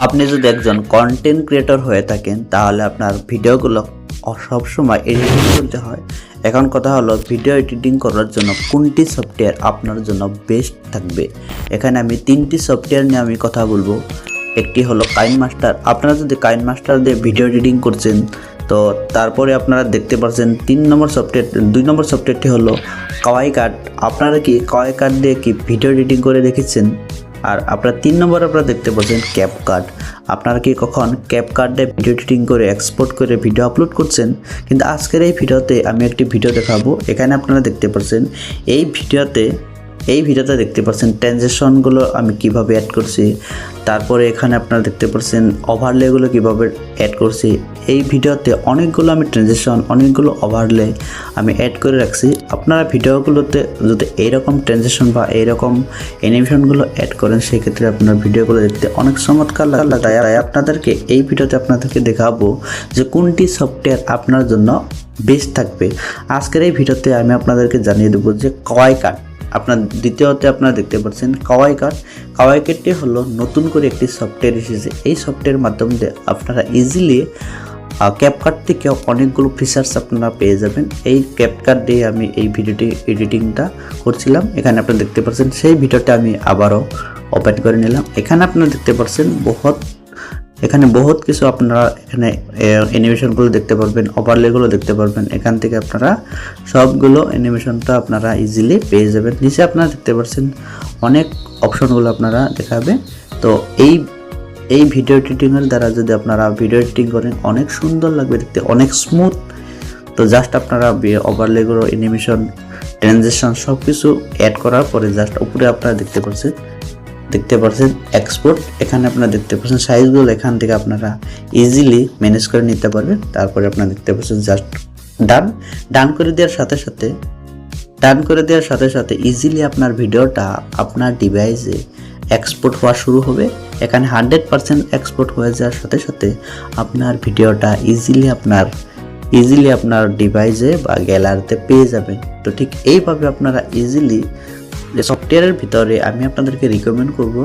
আপনি যদি একজন কন্টেন্ট ক্রিয়েটর হয়ে থাকেন তাহলে আপনার ভিডিওগুলো সবসময় এডিটিং করতে হয়। এখন কথা হলো ভিডিও এডিটিং করার জন্য কোনটি সফটওয়্যার আপনার জন্য বেস্ট থাকবে। এখানে আমি তিনটি সফটওয়্যার নিয়ে আমি কথা বলবো। একটি হলো কাইনমাস্টার। আপনারা যদি কাইনমাস্টার দিয়ে ভিডিও এডিটিং করছেন তো তারপরে আপনারা দেখতে পাচ্ছেন 2 নম্বর সফটওয়্যারটি হলো কাওয়াই কাট। আপনারা কি কাওয়াই কাট দিয়ে কি ভিডিও এডিটিং করে দেখেছেন? আর আপনারা 3 নম্বরে আপনারা দেখতে পাচ্ছেন ক্যাপকাট। আপনারা কি কখন ক্যাপকাট দিয়ে ভিডিও এডিটিং করে এক্সপোর্ট করে ভিডিও আপলোড করছেন? কিন্তু আজকের এই ভিডিওতে আমি একটি ভিডিও দেখাবো। এখানে আপনারা দেখতে পাচ্ছেন এই ভিডিওতে দেখতে পাচ্ছেন ট্রানজিশনগুলো আমি কিভাবে অ্যাড করছি। তারপরে এখানে আপনারা দেখতে পাচ্ছেন ওভারলেগুলো কিভাবে অ্যাড করছি। এই ভিডিওতে অনেকগুলো আমি ট্রানজিশন, অনেকগুলো ওভারলে আমি অ্যাড করে রাখছি। আপনারা ভিডিওগুলোতে যদি এইরকম ট্রানজিশন বা এইরকম অ্যানিমেশনগুলো অ্যাড করেন সেক্ষেত্রে আপনার ভিডিওগুলো দেখতে অনেক চমৎকার লাগে। তাই আপনাদেরকে এই ভিডিওতে আপনাদেরকে দেখাবো যে কোনটি সফটওয়্যার আপনার জন্য বেস্ট থাকবে। আজকের এই ভিডিওতে আমি আপনাদেরকে জানিয়ে দেবো যে কাওয়াই কাট। আপনার দ্বিতীয়তে আপনারা দেখতে পাচ্ছেন কাওয়াই কাটটি হলো নতুন করে একটি সফটওয়্যার এসেছে। এই সফটওয়্যারের মাধ্যমে আপনারা ইজিলি ক্যাপকাট থেকে অনেকগুলো ফিচার্স আপনারা পেয়ে যাবেন। এই ক্যাপকাট দিয়ে আমি এই ভিডিওটি এডিটিংটা করছিলাম। এখানে আপনারা দেখতে পাচ্ছেন সেই ভিডিওটা আমি আবারও ওপেন করে নিলাম। এখানে আপনারা দেখতে পাচ্ছেন বহুত কিছু আপনারা এখানে অ্যানিমেশনগুলো দেখতে পারবেন, ওভারলেগুলো দেখতে পারবেন। এখান থেকে আপনারা সবগুলো অ্যানিমেশনটা আপনারা ইজিলি পেয়ে যাবেন। নিচে আপনারা দেখতে পাচ্ছেন অনেক অপশনগুলো আপনারা দেখাবে। তো এই ভিডিও এডিটিংয়ের দ্বারা যদি আপনারা ভিডিও এডিটিং করেন অনেক সুন্দর লাগবে দেখতে, অনেক স্মুথ। তো জাস্ট আপনারা ওভারলেগুলো, অ্যানিমেশন, ট্রানজিশন সব কিছু অ্যাড করার পরে জাস্ট উপরে আপনারা দেখতে পাচ্ছেন এক্সপোর্ট। এখানে আপনারা দেখতে পাচ্ছেন সাইজগুলো এখান থেকে আপনারা ইজিলি ম্যানেজ করে নিতে পারবেন। তারপরে আপনারা দেখতে পাচ্ছেন জাস্ট ডান করে দেওয়ার সাথে সাথে ইজিলি আপনার ভিডিওটা আপনার ডিভাইসে এক্সপোর্ট হওয়া শুরু হবে। এখানে 100% এক্সপোর্ট হয়ে যাওয়ার সাথে সাথে আপনার ভিডিওটা ইজিলি আপনার ডিভাইসে বা গ্যালারিতে পেয়ে যাবেন। তো ঠিক এইভাবে আপনারা ইজিলি সফটওয়্যারের ভিতরে আমি আপনাদেরকে রিকমেন্ড করব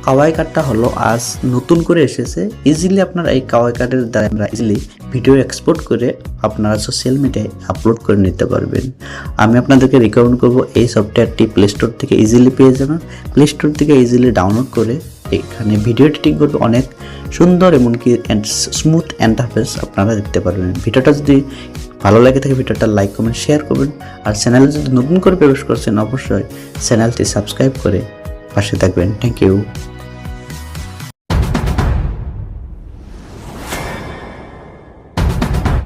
কাওয়াই কাটটা হলো আজ নতুন করে এসেছে। ইজিলি আপনারা এই কাওয়াই কাটের দ্বারা আমরা ইজিলি ভিডিও এক্সপোর্ট করে আপনারা সোশ্যাল মিডিয়ায় আপলোড করে নিতে পারবেন। আমি আপনাদেরকে রিকমেন্ড করব এই সফটওয়্যারটি প্লে স্টোর থেকে ইজিলি পেয়ে যাবেন। প্লে স্টোর থেকে ইজিলি ডাউনলোড করে এখানে ভিডিও এডিটিং করবে অনেক সুন্দর, এমনকি স্মুথ ইন্টারফেস আপনারা দেখতে পারবেন। ভিডিওটা যদি ভালো লাগে থাকে ভিডিওটা লাইক, কমেন্ট, শেয়ার করবেন। আর চ্যানেলে যদি নতুন করে প্রবেশ করছেন অবশ্যই চ্যানেলটি সাবস্ক্রাইব করে পাশে থাকবেন। Thank you.